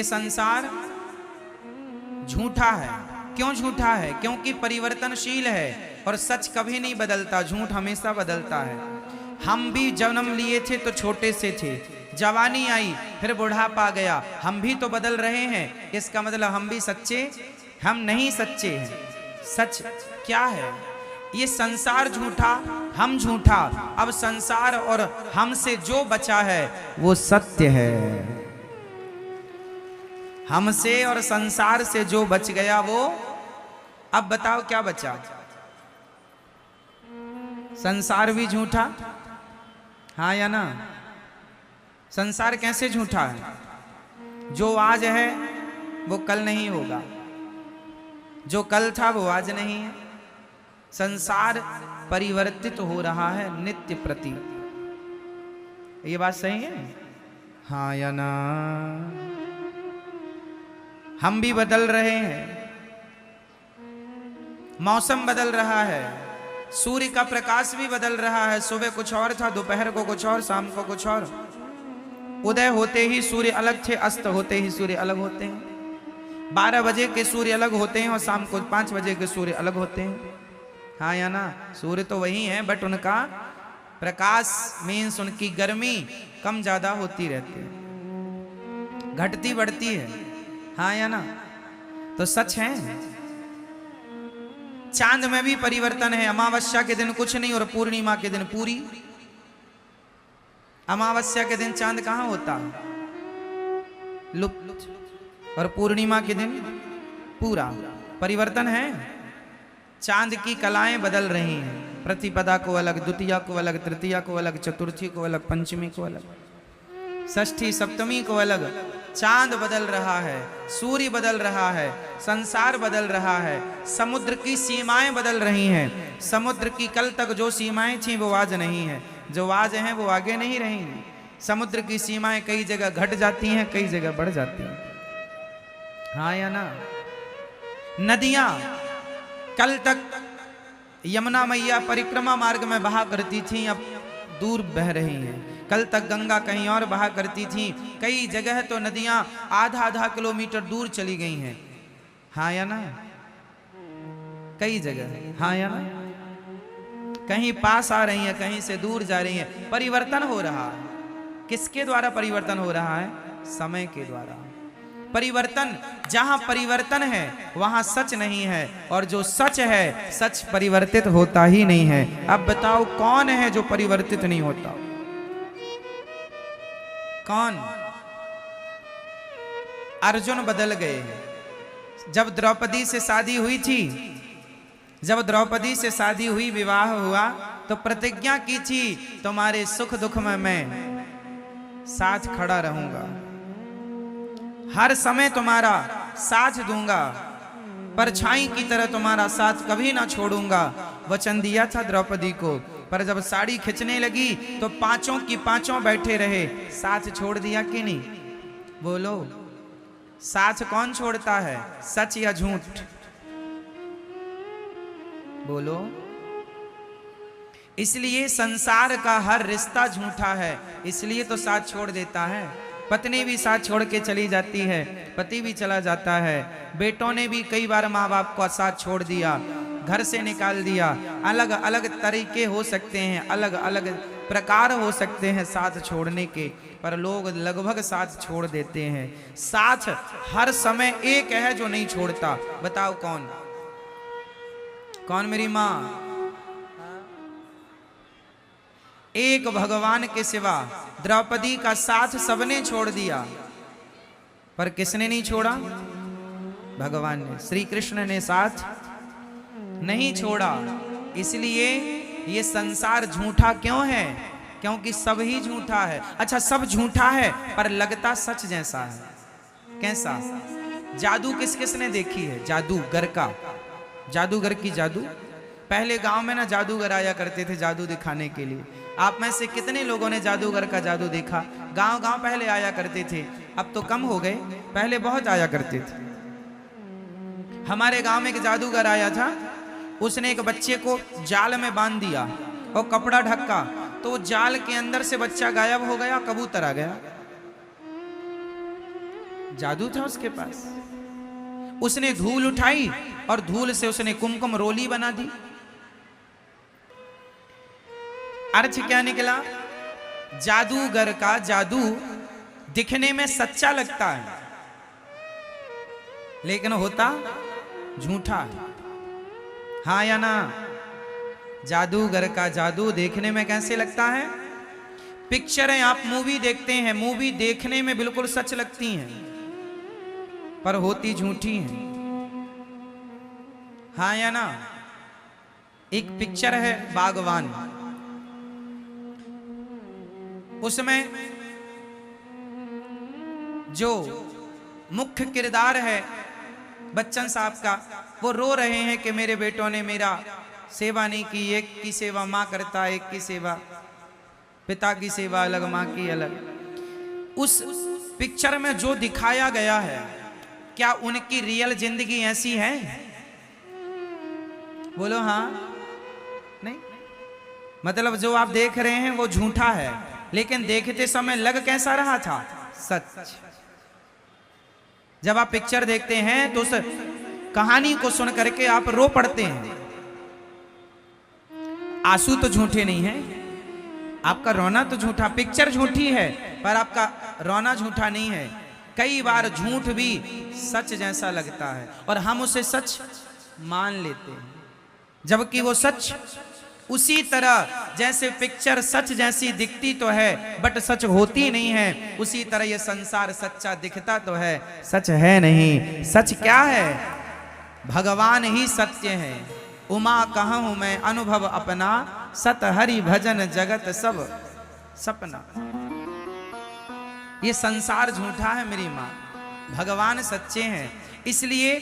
ये संसार झूठा है। क्यों झूठा है? क्योंकि परिवर्तनशील है और सच कभी नहीं बदलता, झूठ हमेशा बदलता है। हम भी जन्म लिए थे तो छोटे से थे, जवानी आई फिर बुढ़ापा आ गया, हम भी तो बदल रहे हैं। इसका मतलब हम भी सच्चे, हम नहीं सच्चे हैं। सच क्या है? ये संसार झूठा, हम झूठा। अब संसार और हमसे जो बचा है वो सत्य है। हमसे और संसार से जो बच गया वो, अब बताओ क्या बचा? संसार भी झूठा, हाँ या ना? संसार कैसे झूठा है? जो आज है वो कल नहीं होगा, जो कल था वो आज नहीं है। संसार परिवर्तित हो रहा है नित्य प्रति। ये बात सही है, हाँ या ना? हम भी बदल रहे हैं, मौसम बदल रहा है, सूर्य का प्रकाश भी बदल रहा है। सुबह कुछ और था, दोपहर को कुछ और, शाम को कुछ और। उदय होते ही सूर्य अलग थे, अस्त होते ही सूर्य अलग होते हैं। 12 बजे के सूर्य अलग होते हैं और शाम को 5 बजे के सूर्य अलग होते हैं, हाँ या ना? सूर्य तो वही है, बट उनका प्रकाश मीन्स उनकी गर्मी कम ज्यादा होती रहती है, घटती बढ़ती है, हाँ या ना? तो सच है। चांद में भी परिवर्तन है। अमावस्या के दिन कुछ नहीं और पूर्णिमा के दिन पूरी। अमावस्या के दिन चांद कहां होता है? लुप्त। और पूर्णिमा के दिन पूरा। परिवर्तन है। चांद की कलाएं बदल रही हैं। प्रतिपदा को अलग, द्वितीया को अलग, तृतीया को अलग, चतुर्थी को अलग, पंचमी को अलग, षष्ठी सप्तमी को अलग। चांद बदल रहा है, सूर्य बदल रहा है, संसार बदल रहा है, समुद्र की सीमाएं बदल रही हैं। समुद्र की कल तक जो सीमाएं थी वो आज नहीं है, जो आज हैं वो आगे नहीं रहेंगी। समुद्र की सीमाएं कई जगह घट जाती हैं, कई जगह बढ़ जाती हैं, हाँ या ना? नदियां कल तक यमुना मैया परिक्रमा मार्ग में बहा करती थी, अब दूर बह रही हैं। कल तक गंगा कहीं और बहा करती थी, कई जगह तो नदियां आधा किलोमीटर दूर चली गई हैं, हाँ या ना? कई जगह, हाँ या ना? कहीं पास आ रही हैं, कहीं से दूर जा रही हैं। परिवर्तन हो रहा है। किसके द्वारा परिवर्तन हो रहा है? समय के द्वारा। परिवर्तन, जहां परिवर्तन है वहां सच नहीं है, और जो सच है, सच परिवर्तित होता ही नहीं है। अब बताओ कौन है जो परिवर्तित नहीं होता? कौन? अर्जुन बदल गए हैं। जब द्रौपदी से शादी हुई थी, जब द्रौपदी से शादी हुई, विवाह हुआ, तो प्रतिज्ञा की थी तुम्हारे सुख दुख में मैं साथ खड़ा रहूंगा, हर समय तुम्हारा साथ दूंगा, परछाई की तरह तुम्हारा साथ कभी ना छोड़ूंगा। वचन दिया था द्रौपदी को, पर जब साड़ी खिंचने लगी तो पांचों की पांचों बैठे रहे। साथ छोड़ दिया कि नहीं? बोलो, साथ कौन छोड़ता है? सच या झूठ? बोलो। इसलिए संसार का हर रिश्ता झूठा है, इसलिए तो साथ छोड़ देता है। पत्नी भी साथ छोड़ के चली जाती है, पति भी चला जाता है, बेटों ने भी कई बार माँ बाप को साथ छोड़ दिया, घर से निकाल दिया। अलग अलग तरीके हो सकते हैं, अलग अलग प्रकार हो सकते हैं साथ छोड़ने के, पर लोग लगभग साथ छोड़ देते हैं। साथ हर समय एक है जो नहीं छोड़ता, बताओ कौन? कौन? मेरी माँ। एक भगवान के सिवा द्रौपदी का साथ सबने छोड़ दिया, पर किसने नहीं छोड़ा? भगवान ने, श्री कृष्ण ने साथ नहीं छोड़ा। इसलिए ये संसार झूठा क्यों है? क्योंकि सब ही झूठा है। अच्छा, सब झूठा है पर लगता सच जैसा है। कैसा? जादू किस किसने देखी है? जादूगर का, जादूगर की जादू। पहले गांव में ना जादूगर आया करते थे जादू दिखाने के लिए। आप में से कितने लोगों ने जादूगर का जादू देखा? गांव गांव पहले आया करते थे, अब तो कम हो गए, पहले बहुत आया करते थे। हमारे गांव में एक जादूगर आया था, उसने एक बच्चे को जाल में बांध दिया और कपड़ा ढका, तो जाल के अंदर से बच्चा गायब हो गया, कबूतर आ गया। जादू था उसके पास। उसने धूल उठाई और धूल से उसने कुमकुम रोली बना दी। अर्थ क्या निकला? जादूगर का जादू दिखने में सच्चा लगता है, लेकिन होता झूठा है। हाँ या ना? जादूगर का जादू देखने में कैसे लगता है? पिक्चरें आप मूवी देखते हैं, मूवी देखने में बिल्कुल सच लगती हैं, पर होती झूठी हैं। हाँ या ना? एक पिक्चर है बागवान, उसमें जो मुख्य किरदार है बच्चन साहब का, वो रो रहे हैं कि मेरे बेटों ने मेरा सेवा नहीं की। एक की सेवा माँ करता, एक की सेवा पिता की सेवा अलग, माँ की अलग। उस पिक्चर में जो दिखाया गया है, क्या उनकी रियल जिंदगी ऐसी है? बोलो हाँ नहीं? मतलब जो आप देख रहे हैं वो झूठा है, लेकिन देखते समय लग कैसा रहा था? सच। जब आप पिक्चर देखते हैं तो उस कहानी को सुन करके आप रो पड़ते हैं। आंसू तो झूठे नहीं है, आपका रोना तो झूठा। पिक्चर झूठी है पर आपका रोना झूठा नहीं है। कई बार झूठ भी सच जैसा लगता है और हम उसे सच मान लेते हैं, जबकि वो सच उसी तरह जैसे पिक्चर सच जैसी दिखती तो है बट सच होती नहीं है, उसी तरह ये संसार सच्चा दिखता तो है, सच है नहीं। सच क्या है? भगवान ही सत्य है। उमा कहूं मैं अनुभव अपना, सत हरि भजन जगत सब सपना। ये संसार झूठा है मेरी माँ, भगवान सच्चे हैं। इसलिए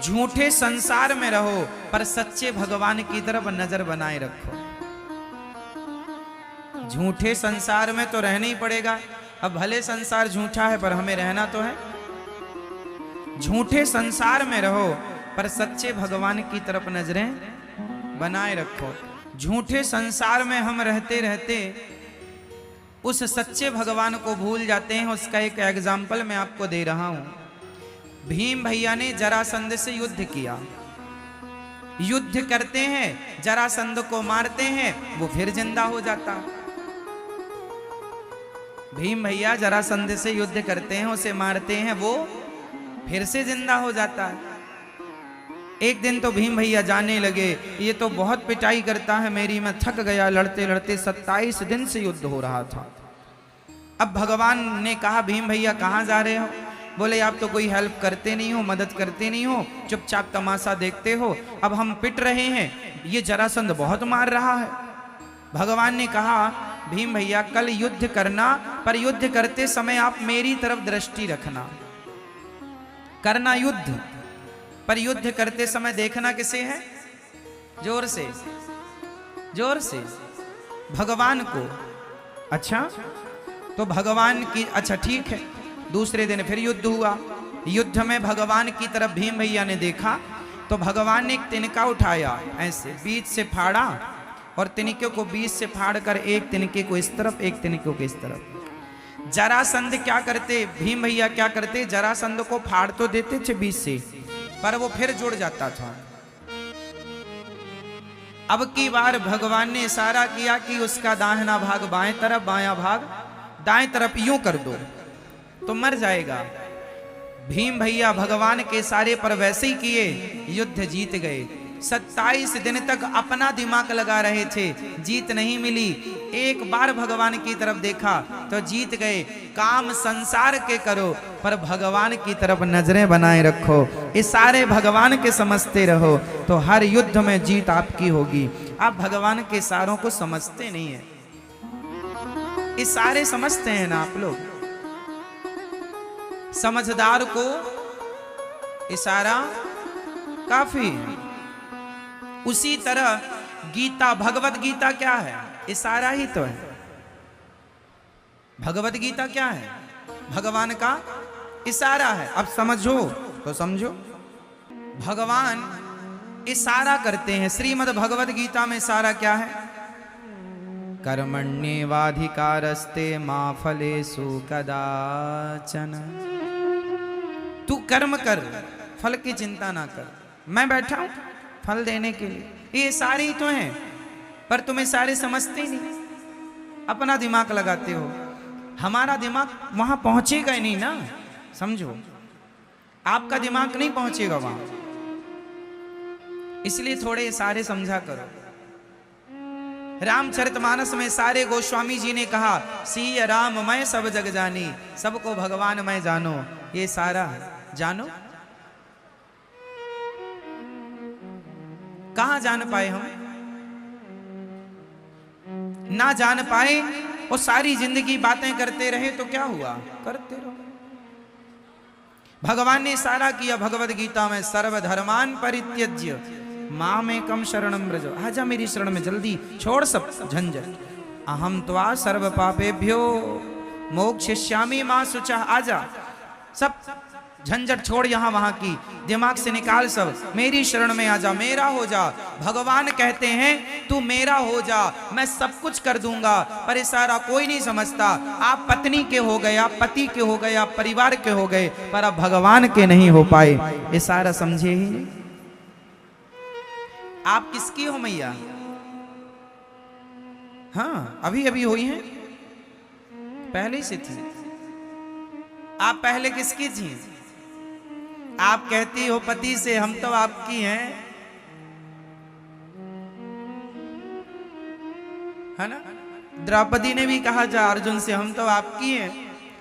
झूठे संसार में रहो पर सच्चे भगवान की तरफ नजर बनाए रखो। झूठे संसार में तो रहना ही पड़ेगा। अब भले संसार झूठा है पर हमें रहना तो है। झूठे संसार में रहो पर सच्चे भगवान की तरफ नजरें बनाए रखो। झूठे संसार में हम रहते रहते उस सच्चे भगवान को भूल जाते हैं। उसका एक एग्जाम्पल मैं आपको दे रहा हूं। भीम भैया ने जरासंध से युद्ध किया। युद्ध करते हैं, जरासंध को मारते हैं, वो फिर जिंदा हो जाता। भीम भैया जरासंध से युद्ध करते हैं, उसे मारते हैं, वो फिर से जिंदा हो जाता है। एक दिन तो भीम भैया जाने लगे, ये तो बहुत पिटाई करता है मेरी, मैं थक गया लड़ते लड़ते। 27 दिन से युद्ध हो रहा था। अब भगवान ने कहा भीम भैया कहाँ जा रहे हो? बोले आप तो कोई हेल्प करते नहीं हो, मदद करते नहीं हो, चुपचाप तमाशा देखते हो। अब हम पिट रहे हैं, ये जरासंध बहुत मार रहा है। भगवान ने कहा भीम भैया कल युद्ध करना, पर युद्ध करते समय आप मेरी तरफ दृष्टि रखना। करना युद्ध, पर युद्ध करते समय देखना किसे है? जोर से, जोर से भगवान को। अच्छा तो भगवान की, अच्छा ठीक है। दूसरे दिन फिर युद्ध हुआ। युद्ध में भगवान की तरफ भीम भैया ने देखा तो भगवान ने एक तिनका उठाया, ऐसे बीच से फाड़ा और तिनके को बीच से फाड़ कर एक तिनके को इस तरफ, एक तिनके को इस तरफ। जरासंध क्या करते, भीम भैया क्या करते, जरासंध को फाड़ तो देते थे बीच से, पर वो फिर जुड़ जाता था। अब की बार भगवान ने इशारा किया कि उसका दाहिना भाग बाएं तरफ, बायां भाग दाएं तरफ यूं कर दो तो मर जाएगा। भीम भैया भगवान के इशारे पर वैसे ही किए, युद्ध जीत गए। 27 दिन तक अपना दिमाग लगा रहे थे, जीत नहीं मिली। एक बार भगवान की तरफ देखा तो जीत गए। काम संसार के करो पर भगवान की तरफ नजरें बनाए रखो। इशारे भगवान के समझते रहो तो हर युद्ध में जीत आपकी होगी। आप भगवान के इशारों को समझते नहीं है, इशारे समझते हैं ना आप लोग। समझदार को इशारा काफी है। उसी तरह गीता, भगवत गीता क्या है? इशारा ही तो है। भगवत गीता क्या है? भगवान का इशारा है। अब समझो तो समझो, भगवान इशारा करते हैं। श्रीमद् भगवत गीता में इशारा क्या है? कर्मण्येवाधिकारस्ते मा फलेषु कदाचन। तू कर्म कर, फल की चिंता ना कर, मैं बैठा हूं फल देने के लिए। ये सारे ही तो हैं, पर तुम्हें सारे समझते ही नहीं, अपना दिमाग लगाते हो। हमारा दिमाग वहां पहुंचेगा ही नहीं ना, समझो, आपका दिमाग नहीं पहुंचेगा वहां, इसलिए थोड़े सारे समझा करो। रामचरितमानस में सारे गोस्वामी जी ने कहा, सिय राम मैं सब जग जानी, सबको भगवान मैं जानो। ये सारा जानो, कहां जान पाए हम? ना जान पाए और सारी जिंदगी बातें करते रहे तो क्या हुआ? करते रहो। भगवान ने सारा किया भगवद गीता में, सर्वधर्मान परित्यज्य मामेकं शरणं व्रज। आजा मेरी शरण में, जल्दी छोड़ सब झंझट। अहम त्वा सर्व पापेभ्यो मोक्षयिष्यामि मा शुचः। आजा, सब झंझट छोड़ यहां वहां की, दिमाग से निकाल सब, मेरी शरण में आजा, मेरा हो जा। भगवान कहते हैं तू मेरा हो जा, मैं सब कुछ कर दूंगा। पर ये सारा कोई नहीं समझता। आप पत्नी के हो गए, आप पति के हो गए, आप परिवार के हो गए, पर अब भगवान के नहीं हो पाए। ये सारा समझे ही नहीं। आप किसकी हो मैया? हाँ, अभी अभी हुई हैं, पहले से थी। आप पहले किसकी थी? आप कहती हो पति से, हम तो आपकी हैं, है ना? द्रौपदी ने भी कहा जा अर्जुन से, हम तो आपकी हैं।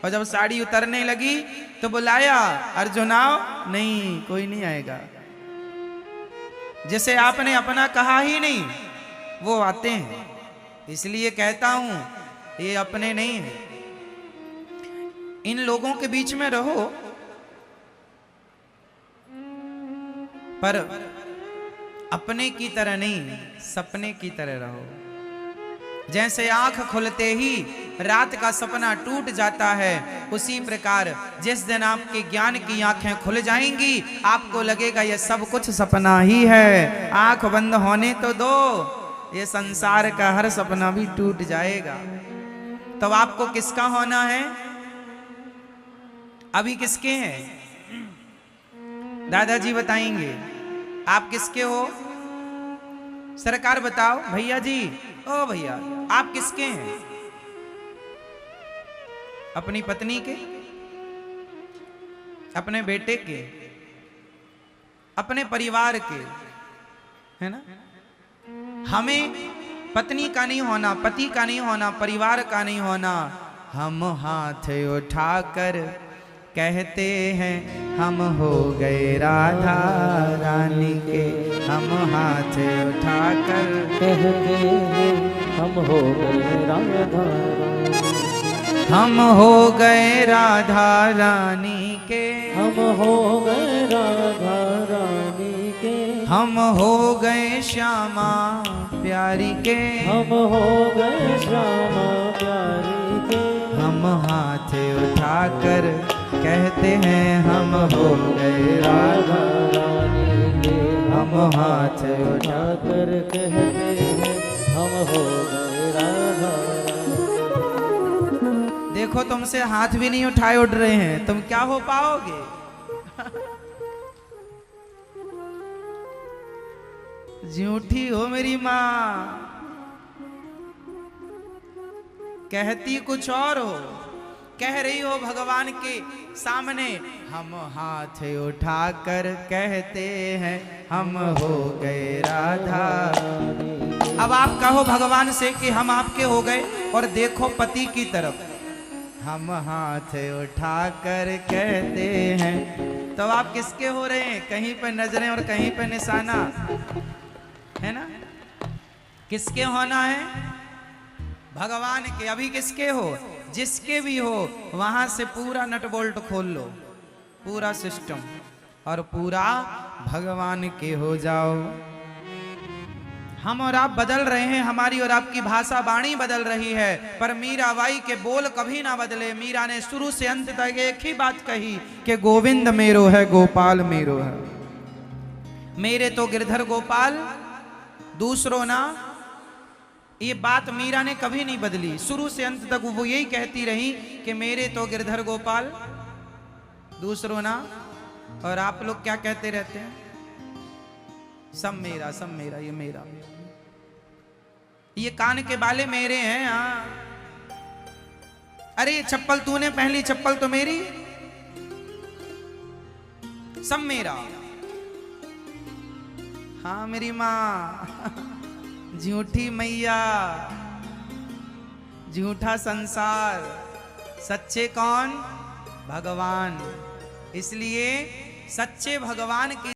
और जब साड़ी उतरने लगी तो बुलाया, अर्जुन आओ, नहीं कोई नहीं आएगा। जिसे आपने अपना कहा ही नहीं वो आते हैं। इसलिए कहता हूं ये अपने नहीं है। इन लोगों के बीच में रहो, पर अपने की तरह नहीं, सपने की तरह रहो। जैसे आंख खुलते ही रात का सपना टूट जाता है, उसी प्रकार जिस दिन आपके ज्ञान की आंखें खुल जाएंगी आपको लगेगा ये सब कुछ सपना ही है। आंख बंद होने तो दो, ये संसार का हर सपना भी टूट जाएगा। तो आपको किसका होना है? अभी किसके हैं? दादाजी बताएंगे आप किसके हो। सरकार बताओ, भैया जी, ओ भैया आप किसके हैं? अपनी पत्नी के, अपने बेटे के, अपने परिवार के, है ना? हमें पत्नी का नहीं होना, पति का नहीं होना, परिवार का नहीं होना। हम हाथ उठाकर कहते हैं हम हो गए राधा रानी के। हम हाथ उठाकर कहते हैं हम हो गए राधा रानी। हम हो गए राधा रानी के। हम हो गए राधा रानी के। हम हो गए श्यामा प्यारी के। हम हो गए श्यामा प्यारी के। हम हाथ उठाकर कहते हैं हम हो गए राधा रानी के। हम हाथ उठाकर कहते हैं हम हो गए राधा रानी। देखो तुमसे हाथ भी नहीं उठाए उठ रहे हैं, तुम क्या हो पाओगे? झूठी हो मेरी माँ, कहती कुछ और हो, कह रही हो भगवान के सामने हम हाथ उठाकर कहते हैं हम हो गए राधा। अब आप कहो भगवान से कि हम आपके हो गए, और देखो पति की तरफ, हम हाथ उठाकर कहते हैं। तो आप किसके हो रहे हैं? कहीं पे नजरें और कहीं पे निशाना, है ना? किसके होना है? भगवान के। अभी किसके हो? जिसके भी हो वहां से पूरा नट बोल्ट खोल लो, पूरा सिस्टम, और पूरा भगवान के हो जाओ। हम और आप बदल रहे हैं, हमारी और आपकी भाषा वाणी बदल रही है, पर मीराबाई के बोल कभी ना बदले। मीरा ने शुरू से अंत तक एक ही बात कही कि गोविंद मेरो है, गोपाल मेरो है। मेरे तो गिरधर गोपाल, दूसरों ना। ये बात मीरा ने कभी नहीं बदली, शुरू से अंत तक वो यही कहती रही कि मेरे तो गिरधर गोपाल, दूसरों ना। और आप लोग क्या कहते रहते हैं? सब मेरा, सब मेरा, ये मेरा, ये कान के बाले मेरे हैं। हाँ, अरे ये चप्पल तूने पहली, चप्पल तो मेरी, सब मेरा। हाँ मेरी माँ, झूठी मैया, झूठा संसार, सच्चे कौन? भगवान। इसलिए सच्चे भगवान की